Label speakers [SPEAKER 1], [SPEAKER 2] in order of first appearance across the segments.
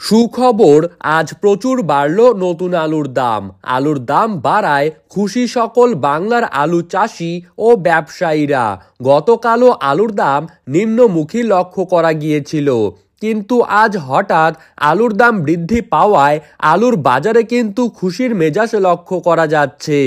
[SPEAKER 1] সুখবর, আজ প্রচুর বাড়ল নতুন আলুর দাম। আলুর দাম বাড়ায় খুশি সকল বাংলার আলু চাষি ও ব্যবসায়ীরা। গতকালও আলুর দাম নিম্নমুখী লক্ষ্য করা গিয়েছিল, কিন্তু আজ হঠাৎ আলুর দাম বৃদ্ধি পাওয়ায় আলুর বাজারে কিন্তু খুশির মেজাজ লক্ষ্য করা যাচ্ছে।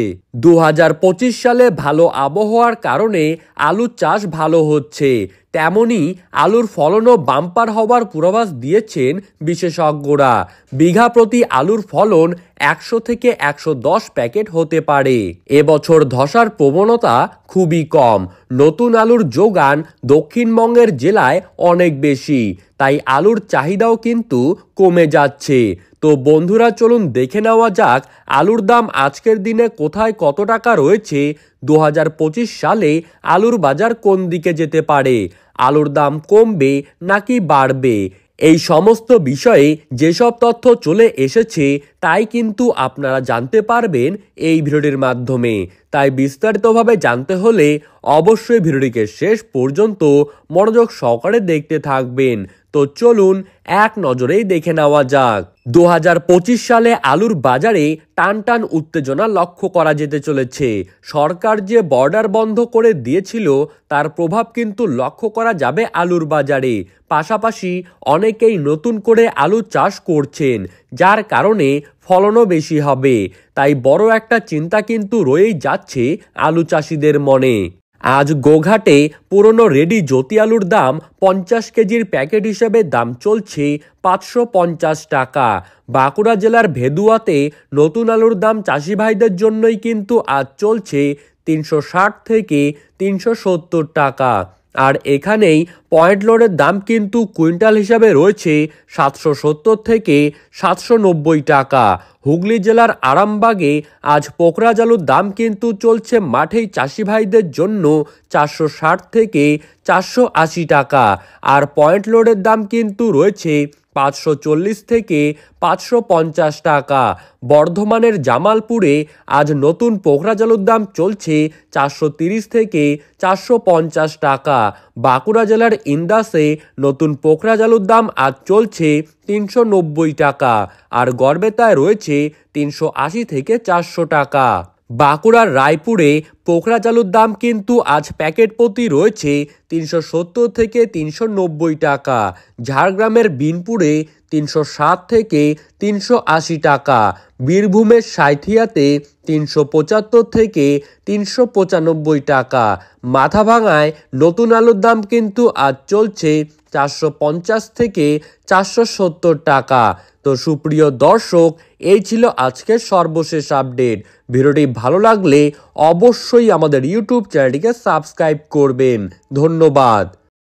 [SPEAKER 1] 2025 সালে ভালো আবহাওয়ার কারণে আলুর চাষ ভালো হচ্ছে, তেমনি আলুর ফলনও বাম্পার হবার পূর্বাভাস দিয়েছেন বিশেষজ্ঞরা। বিঘা প্রতি আলুর ফলন 100 থেকে 110 প্যাকেট হতে পারে। এবছর ধসার প্রবণতা খুবই কম। নতুন আলুর যোগান দক্ষিণবঙ্গের জেলায় অনেক বেশি, তাই আলুর চাহিদাও কিন্তু কমে যাচ্ছে। তো বন্ধুরা, চলুন দেখে নেওয়া যাক আলুর দাম আজকের দিনে কোথায় কত টাকা রয়েছে। 2025 সালে আলুর বাজার কোন দিকে যেতে পারে, আলুর দাম কমবে নাকি বাড়বে, এই সমস্ত বিষয়ে যেসব তথ্য চলে এসেছে তাই কিন্তু আপনারা জানতে পারবেন এই ভিডিওটির মাধ্যমে। তাই বিস্তারিতভাবে জানতে হলে অবশ্যই ভিডিওটিকে শেষ পর্যন্ত মনোযোগ সহকারে দেখতে থাকবেন। তো চলুন এক নজরেই দেখে নেওয়া যাক। 2025 সালে আলুর বাজারে টানটান উত্তেজনা লক্ষ্য করা যেতে চলেছে। সরকার যে বর্ডার বন্ধ করে দিয়েছিল তার প্রভাব কিন্তু লক্ষ্য করা যাবে আলুর বাজারে। পাশাপাশি অনেকেই নতুন করে আলু চাষ করছেন, যার কারণে ফলনও বেশি হবে। তাই বড় একটা চিন্তা কিন্তু রয়েই যাচ্ছে আলু চাষিদের মনে। আজ গোঘাটে পুরনো রেডি জ্যোতি আলুর দাম 50 কেজির প্যাকেট হিসেবে দাম চলছে 550 টাকা। বাঁকুড়া জেলার ভেদুয়াতে নতুন আলুর দাম চাষি ভাইদের জন্যই কিন্তু আজ চলছে 360 থেকে 370 টাকা। আর এখানেই পয়েন্ট লোডের দাম কিন্তু কুইন্টাল হিসাবে রয়েছে 770 থেকে 790 টাকা। হুগলি জেলার আরামবাগে আজ পোকরাজ আলুর দাম কিন্তু চলছে মাঠেই চাষি ভাইদের জন্য 460 থেকে 480 টাকা। আর পয়েন্ট লোডের দাম কিন্তু রয়েছে 540 থেকে 550 টাকা। বর্ধমানের জামালপুরে আজ নতুন পোকরাজ আলুর দাম চলছে 430 থেকে 450 টাকা। বাঁকুড়া জেলার ইন্দাসে নতুন পোকরাজ আলুর দাম আজ চলছে 390 টাকা। আর গড়বেতায় রয়েছে 380 থেকে 400 টাকা। বাঁকুড়ার রায়পুরে পোকরাজ আলুর দাম কিন্তু আজ প্যাকেট প্রতি রয়েছে 370 থেকে 390 টাকা। ঝাড়গ্রামের বিনপুরে 360 থেকে 380 টাকা। বীরভূমের সাঁইথিয়াতে 375 থেকে 395 টাকা। মাথাভাঙায় নতুন আলুর দাম কিন্তু আজ চলছে 450 থেকে 470 টাকা। তো সুপ্রিয় দর্শক, এই ছিল আজকের সর্বশেষ আপডেট। ভিডিওটি ভালো লাগলে অবশ্যই আমাদের ইউটিউব চ্যানেলটিকে সাবস্ক্রাইব করবেন। ধন্যবাদ।